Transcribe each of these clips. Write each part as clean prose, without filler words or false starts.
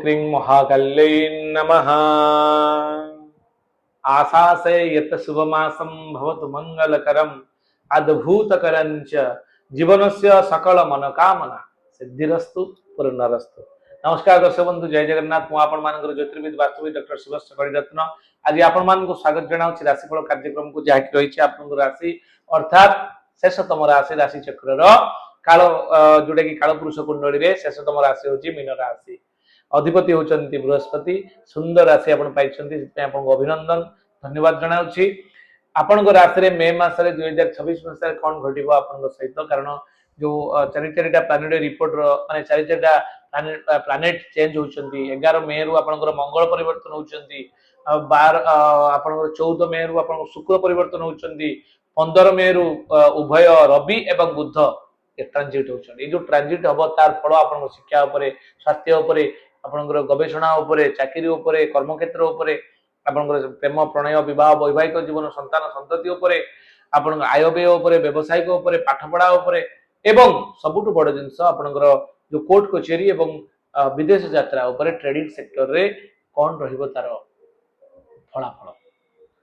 क्रीं महाकाल्यै नमः। आशासे यत शुभमासं भवतु मंगलकरम् अद्भुतकरञ्च जीवनस्य सकल मनोकामना सिद्धिरस्तु पूर्णरस्तु। नमस्कार दर्शक बंधु, जय जगन्नाथ। मु आपण मानकर ज्योतिर्विद वास्तविक डॉक्टर सुभाष कड़ीरत्न आज आपण मानक स्वागत जनाऊँ राशिफल कार्यक्रम को जहाँकि रही आपन राशि अर्थात शेषतम राशि राशि चक्र काल जोटा कि कालपुरुष कुंडली शेषतम राशि हूँ मीन राशि। अधिपति होती बृहस्पति। सुंदर राशि आपको अभिनंदन धन्यवाद जनाऊँ। आपण राशि मे मसरे 2026 मसीह कौन घटो आप सहित कारण जो चारि चारिटा प्लानेट रिपोर्ट माने चारि चारिटा प्लानेट चेंज होती 11 मे रु आपनकर मंगल परिवर्तन होती 14 मे रु आपन शुक्र परिवर्तन होती 15 मे रु उभय रवि एवं बुध ट्रांजिट होती। जो ट्रांजिट हम तार फल आप शिक्षा स्वास्थ्य आपनकर गवेषणा चाकरी कर्मक्षेत्र आपनकर प्रेम प्रणय विवाह वैवाहिक जीवन संतान संतति आपण आय व्यय व्यवसायिक पाठपढ़ा एवं सबुठ बड़ जिनस आपनकर जो कोर्ट कचेरी एवं विदेश यात्रा ट्रेडिंग सेक्टर रे कौन रहिबो तार फलाफल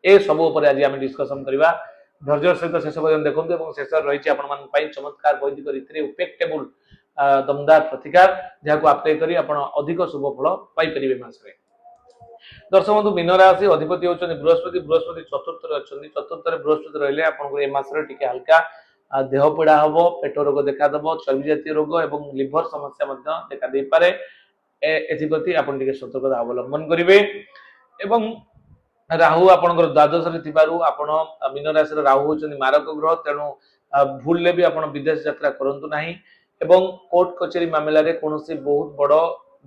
ए सब आज आम डिस्कसन करवा। धैर्य सहित शेष पर्यटन देखते शेष रही आपण चमत्कार वैदिक रीति इफेक्टेबल दमदार प्रतिकार जहाँ अप्लाई कर अधिक शुभ फल पाइपर मासरे। दर्शक बंधु, मीन राशि अधिपति होती बृहस्पति। बृहस्पति चतुर्थ अच्छा चतुर्थ बृहस्पति रही आपको मासरे टिके हल्का देह पीड़ा हम पेट रोग देखादेव चर्बी जातीय रोग और लिभर समस्या देखा दे पारे। एप्रति आप सतर्कता अवलंबन करेंगे। राहु आपनकर द्वादश आपण मीन राशि राहु होती मारक ग्रह तेणु भूल भी आप विदेश यात्रा करूँ ना एवं कोर्ट कचेरी मामला रे कौन बहुत बड़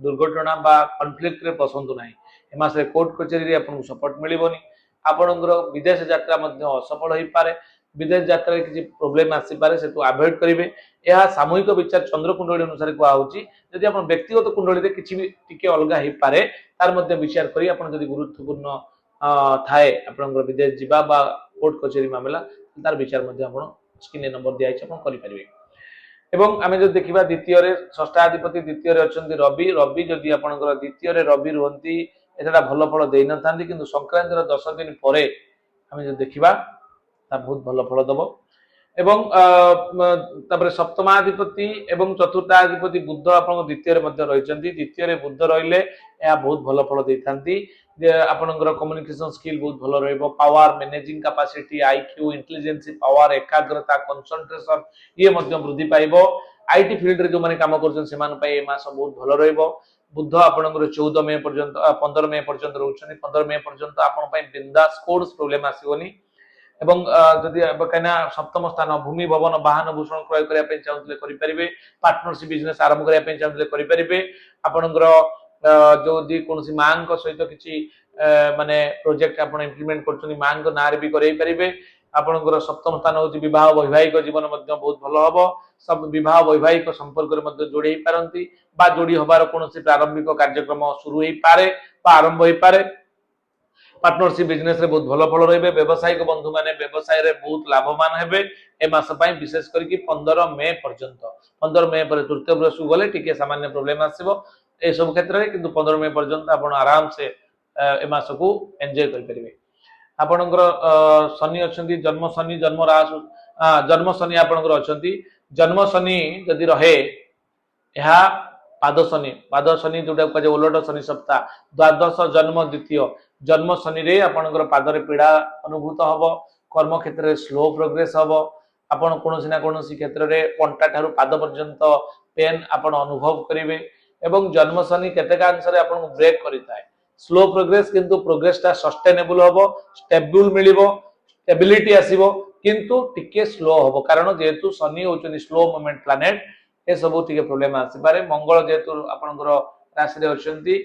दुर्घटना बा कन्फ्लिक्ट रे पसंद ना मासे कोर्ट कचेरी आपको सपोर्ट मिलबनी। आपणकर विदेश यात्रा असफल हो पारे। विदेश यात्रा किसी प्रोब्लेम आसीपे से अवॉइड करेंगे। यह सामूहिक विचार चंद्र कुंडली अनुसार कहुच्छी जदि आप व्यक्तिगत कुंडली किसी भी टिके अलग हो पारे तार विचार करी आप गुरुत्वपूर्ण थाए आपनकर विदेश जीवा बा कोर्ट कचेरी मामला तार विचार स्क्रीन नंबर दिखाई करेंगे। एवं आम जो देखा द्वितीय षष्ठाधिपति द्वितीय अच्छा रवि। रवि जदि आपनकर द्वितीय रवि रुहति एटा भल फल दे न था कि संक्रांतिर 10 दिन पर आम जो देखा बहुत भल फल दब। एवं सप्तमाधिपति एवं चतुर्थाधिपति बुध आप द्वितीय रही द्वितीय बुध रही बहुत भल फल दे था। आपनकर कम्युनिकेशन स्किल बहुत भल रहिबो। Power managing capacity IQ intelligence power एकाग्रता कंसंट्रेशन ये वृद्धि पाइबो। आईटी फील्ड रे जो माने काम करछन सेमान पय ए मास बहुत भल रहिबो। बुध आपनकर 14 मे पर्यंत 15 मे पर्यंत रहउछन 15 मे पर्यंत आपन पय बिंदास कोर्स प्रॉब्लम आसीबोनी। एवं जदि कना सप्तम स्थान भूमि भवन वाहन भूषण क्रय करिया पे चाहूले करि परिबे। पार्टनरशिप बिजनेस आरंभ करिया पे चाहूले करि परिबे। आपनकर जो दी कोनसी मांग को सहित किछि माने प्रोजेक्ट आपण इंप्लीमेंट करछनी मांग को नार भी करै परिबे। आपनकर सप्तम स्थान होछि विवाह वैवाहिक जीवन मध्ये बहुत भलो हबो। सब विवाह वैवाहिक संपर्क रे मध्ये जोड़ी पारंती बा जोड़ी होबार कोनसी प्रारंभिक कार्यक्रम शुरू होई पारे बा आरंभ होई पारे। पार्टनरशिप बिजनेस रे बहुत भलो फल रहिबे। व्यवसायिक बंधु माने व्यवसाय रे बहुत लाभवान हेबे। ए मास पय विशेष करके 15 मे पर्यंत 15 मे पर तृतीय बृहस्पति गले टिके सामान्य प्रॉब्लम आसीबो ए सब क्षेत्र में, किंतु 15 मे पर्यंत आप आराम से ए मास को एंजॉय कर परिबे। आपनकर शनि अच्छी जन्म शनि जन्म राहु जन्म शनि आपनकर अच्छी जन्म शनि जदि रहे यह पाद शनि जोटा कहे उलट शनि सप्ताह द्वादश जन्म द्वितीय जन्म शनि रे आपनकर पादरे पीड़ा अनुभूत हबो। कर्म क्षेत्र में स्लो प्रोग्रेस हबो। आपण कोनोसी ना कोनोसी क्षेत्र में पंटा ठारू पाद पर्यंत पेन आपण अनुभव करेंगे। एवं जन्म शनि केतेकांशरे आपन ब्रेक करिताय स्लो प्रोग्रेस किंतु प्रोग्रेसटा सस्टेनेबल हबो स्टेबल मिलिबो स्टेबिलिटी आसीबो किंतु टिके स्लो हबो कारण जेहेतु शनि होचनी स्लो मूवमेंट प्लैनेट ए सब टिके प्रॉब्लम आसी पारे। मंगल जेहेतु आपनकर राशि रे अछंती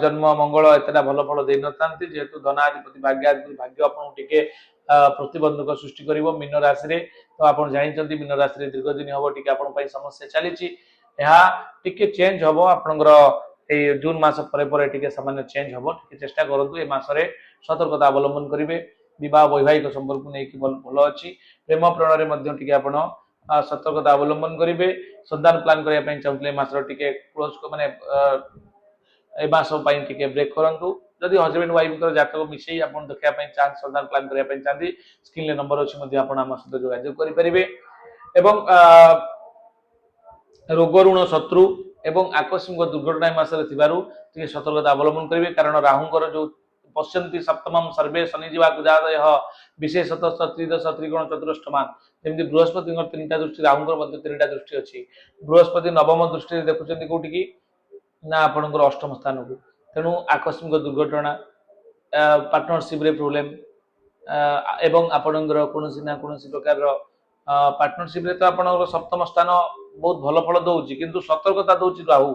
जन्म मंगल एतटा भलो फल दे नथांती जेहेतु धनाधिपति भाग्याधिपति भाग्य आपन टिके प्रतिबंधक सृष्टि करिवो मीन राशि रे। तो आपन जानिचंती मीन राशि रे दीर्घ दिन हबो टिके आपन पई समस्या चलीची यहाँ टिके चेंज हम आपनकर जून मास पर टिके सामान्य चेंज हम टिके चेष्टा करंतु ए मासरे सतर्कता अवलंबन करेंगे। विवाह वैवाहिक संपर्क नहीं भल अच्छी प्रेम प्रणय में टिके आपण सतर्कता अवलंबन करेंगे। संतान प्लान करने चाहते मासर टिके क्लोज माने ए मास टिके ब्रेक करंतु जदि हजबैंड वाइफ जातक मिसई आपण देखा चांस सदान प्लान करने चाहती स्क्रीन नंबर अच्छी आम सहित जोगाजोग करेंगे एवं रोग ऋण शत्रु एवं आकस्मिक दुर्घटना मासरे थिबारु टिके सतर्कता अवलंबन करेंगे कारण राहुंकर जो पश्यन्ति सप्तमम सर्वे शनि जातय विशेषतः त्रिदश त्रिकोण चतुष्टमान जमी बृहस्पति तीन दृष्टि राहुंकर तीन दृष्टि अच्छी बृहस्पति नवम दृष्टि देखुं कौटी की ना आपणकर अष्टम स्थान को तेणु आकस्मिक दुर्घटना पार्टनरशिप रे प्रॉब्लम एवं आपणकर कोनोसी ना कोनोसी प्रकार पार्टनरशिप रे तो आपणकर सप्तम स्थान बहुत भल फल दउची किंतु सतर्कता दउची राहु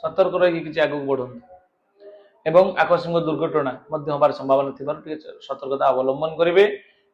सतर्क रही किछि आगु बढ़न एवं आकस्मिक दुर्घटना मध्य होबार संभावना थिबार टिके सतर्कता अवलंबन करिवे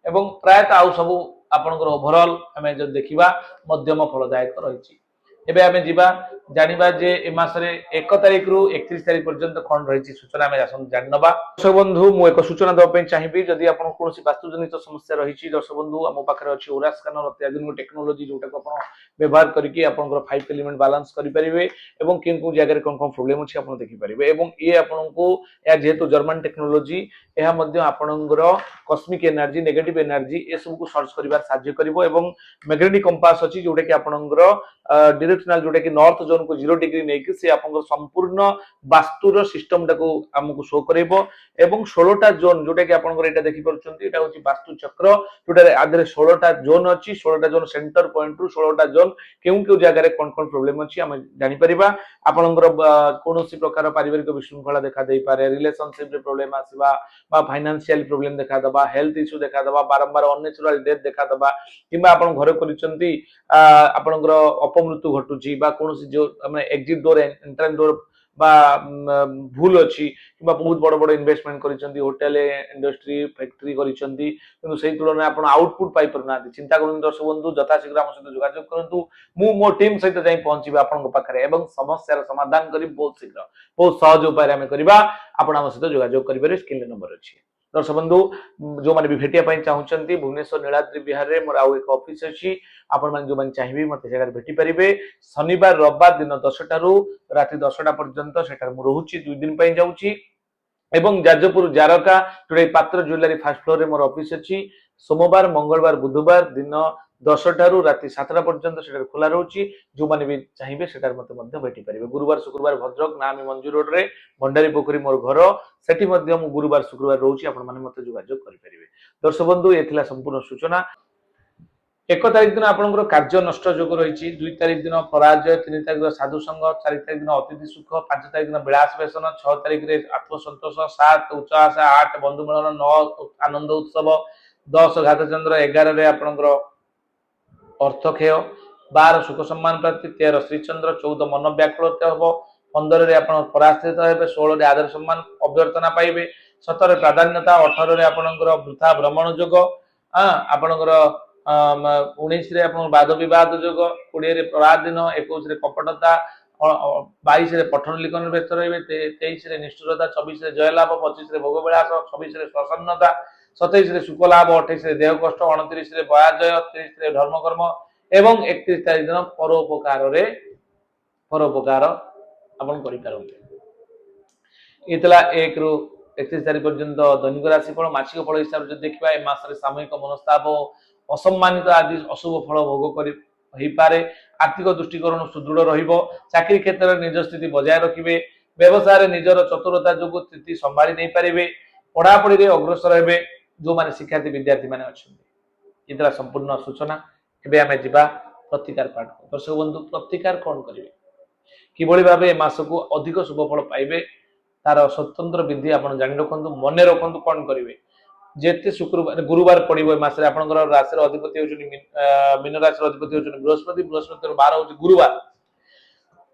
एवं प्रायतः आउ सब आपणकर ओवरऑल हमें जो देखिबा मध्यम फलदायक रहिछि एबे आमे जिबा जानिबा जे ए मासरे 1 तारिख रु 31 तारिख पर्यंत कोन रहिछि सूचना में आसन जाननबा दर्शक बंधु मु एक सूचना दवा पे चाहिबी जदि आपण कोनोसी वास्तुजनित समस्या रहिछि दर्शक बंधु हम पाखरे अछि ओरा स्कैनर अत्याधुनिक टेक्नोलॉजी जोटा को आपण व्यवहार करिकि आपनकर 5 एलिमेंट बैलेंस करि परिबे एवं किन को जगह रे कोन कोन प्रॉब्लम अछि आपण देखि परिबे एवं ये आपण को या जेहेतु जर्मन टेक्नोलॉजी एहा मध्य आपनकर कॉस्मिक एनर्जी नेगेटिव एनर्जी ए सब को सर्च करिवार साहाय्य करिवो एवं मैग्नेटिक कंपास अछि जोटा कि आपनकर डायरेक्शनल जोटा कि नॉर्थ जोन को 0 डिग्री नै कि से आपनकर संपूर्ण वास्तुर सिस्टम टाको हमकु शो करैबो एवं 16 टा जोन जोटा कि आपनकर एटा देखि परछंती एटा होची वास्तु चक्र जोटा आधरे 16 टा जोन अछि 16 टा जोन सेंटर पॉइंट रु 16 टा जोन केउ जगह रे कोन कोन प्रॉब्लम अछि हम जानि परिबा आपनकर कोनोसी प्रकार पारिवारिक विशृंखला देखा देई पारे रिलेशनशिप रे प्रॉब्लम आसीबा बा फाइनेंशियल प्रॉब्लम देखा दबा हेल्थ इश्यू देखा दबा बारंबार अननेचुरल डेथ देखा दबा किबा आपन घरे करिसंती आपनकर अपमृत्यु घटुची बा कोनोसी जो माने एग्जिट डोर एंट्रेंस डोर बा भूल अछि किबा बहुत बड़ बड़ इन्वेस्टमेंट करिसंती होटल इंडस्ट्री फैक्ट्री करिसंती किंतु सेही तुलना आपन आउटपुट पाइ परनाती चिंता करन दर्शक बंधु यथा शीघ्र हम सहित जोगाजोग करंतु मु मो टीम सहित जाई पहुंचीबा आपन पाखरे एवं समस्यार समाधान करी बहुत शीघ्र बहुत सहज उपाय हम करिबा आपन हम सहित जोगाजोग करिबे स्क्रीन नंबर अछि दर्शक बंधु जो माने भी भेटिया पाई चाहुचंती भुवनेश्वर नीलाद्रि विहार रे मोर आउ एक ऑफिस अछि आपण माने जो माने चाहिबे मते जगह भेटि परिबे शनिवार रविवार दिन 10 टारू राति 10 टा पर्यंत सेटा मु रहूची 2 दिन पाई जाउची एवं जाजपुर जारका जोडे पात्र ज्वेलरी फर्स्ट फ्लोर रे मोर ऑफिस अछि सोमवार मंगलवार बुधवार दिन 10 टारू राति 7 टा पर्यंत सेटा खुला रहूची जो माने भी चाहिबे सेटा मते मध्ये भेटि परिबे गुरुवार शुक्रवार भद्रक नामी मंजू रोड रे भंडारी पोखरी मोर घर सेठी मध्ये मु गुरुवार शुक्रवार रहूची आपण माने मते जोगाजोग करि परिबे दर्शक बंधु एथिला संपूर्ण सूचना 1 तारिख दिन आपनकर कार्य नष्ट जोग रही 2 तारिख दिन पराजय 3 तारिख दिन साधु संग 4 तारिख दिन अतिथि सुख 5 तारिख दिन विलास व्यसन 6 तारिख रे आत्मसंतोष 7 उच्च आशा 8 बंधु मिलन 9 आनंद उत्सव 10 घातचंद्र 11 रे आपनकर अर्थ क्षय 12 सुख सम्मान प्राप्ति 13 श्रीचंद्र 14 मन व्याकुलता हबो 15 रे आपण परास्थित हेबे 16 रे आदर सम्मान अभ्यर्थना पाइबे 17 प्राधान्यता 18 रे आपनकर वृथा भ्रमण जोग आपनकर 19 रे आपण वाद विवाद जोग 20 रे प्रवाद दिन 21 रे कपटता 22 रे पठन लिखन व्यस्त रहिबे 23 रे निष्ठुरता 24 रे जय लाभ 25 रे भोग विलास 26 रे प्रसन्नता 27 रे सुख लाभ 28 रे देह कष्ट 29 रे बयाजय 30 रे धर्म कर्म एवं 31 तारिख दिन परोपकार आपण करि पारंते इतला 1 रु 31 तारिख पर्यंत दैनिक राशिफल मासिक फल हिसाब से देखिबा ए मास रे सामूहिक मनस्ताप असम्मानित आदि अशुभ फल भोग करि होई पारे आर्थिक दृष्टिकोण सुदृढ़ रहिबो चाकरी क्षेत्र में निज स्थिति बजाय रखिबे व्यवसाय रे निजर चतुरता जोगु स्थिति संभाली नै पारिबे पढ़ा पढ़ी रे अग्रसर हेबे जो माने शिक्षार्थी विद्यार्थी माने अछंती इतला संपूर्ण सूचना एबे हमें जिबा प्रतिकार पाठ दर्शक बंधु प्रतिकार कोन करिवे किबोली भाबे ए मास को अधिक शुभ फल पाइबे तार स्वतंत्र विधि आपण जानि रखंतु मने रखंतु कोन करिवे जेते शुक्रवार गुरुवार पड़िबो मासरे आपनकर राशि अधिपति होचनि मीन राशि अधिपति होचनि बृहस्पति बृहस्पति 12 होची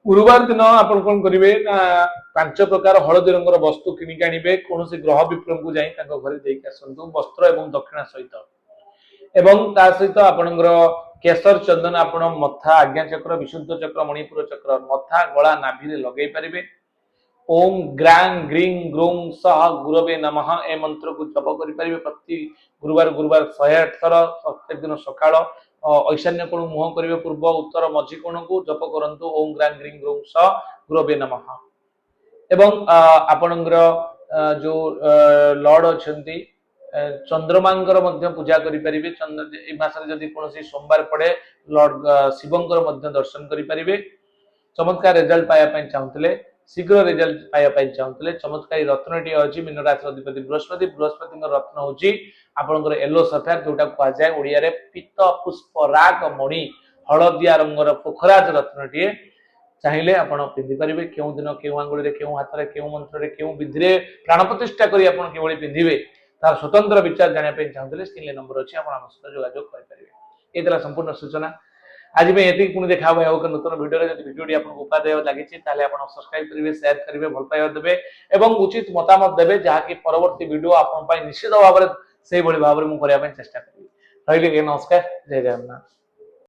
गुरुवार दिन आपण कोन करिवे पांच प्रकार हळदी रंगर वस्तु किनि कानिबे कोनोसी ग्रह विक्रम को जाई तांको घरे देई आसंतु वस्त्र एवं दक्षिणा सहित एवं ता सहित आपनकर केसर चंदन आपण मथा आज्ञा चक्र विशुद्ध चक्र मणिपुर चक्र मथा गळा नाभि रे लगै परिबे ओम ग्रां ग्रीं ग्रों सह गुरवे नमः ए मंत्र को जप करि परिबे प्रति गुरुवार 108 थर प्रत्येक दिन सकाळ ऐशान्य कोण मुह करिवे पूर्व उत्तर मझी कोण को जप करंतु ओम ग्रां ग्रीं ग्रों सह गुरवे नमः ଏବଂ ଆପଣଙ୍କର जो लॉर्ड अछंती चंद्रमांकर मध्य पूजा करि परिबे ए मासरे जदि कोनोसी सोमवार पड़े लॉर्ड शिवंकर मध्य दर्शन करि परिबे चमत्कार रिजल्ट पाया पय चाहूतले शीघ्र रिजल्ट पाया पय चाहूतले चमत्कारी रत्नटी अछि मीन राशि अधिपति बृहस्पति बृहस्पति रत्न होची आपनकर येलो सफेद जोटा कुआ जाय ओडिया रे पीत पुष्प राग मणि हळदिया रंगर पोखराज रत्नटी चाहिए आपण पिंधि पारे क्यों दिन क्यों आंगुल क्यों हाथ में क्यों मंत्र क्यों विधि प्राण प्रतिष्ठा कर पिंधे तार स्वतंत्र विचार जानापी चाहते स्क्रीन नंबर अच्छी आप जोगाजोग करेंगे ये संपूर्ण सूचना आज में ये पुणी देखा एक नूतन भिडियो भिडियो आपको उपादेय लगी सब्सक्राइब करेंगे शेयर करेंगे भल पाइबा देवे और उचित मतामत देवे जहाँकि परवर्ती भिडियो आप निश्चित भाव में से भाव में चेष्टा करी रही नमस्कार जय जगन्नाथ।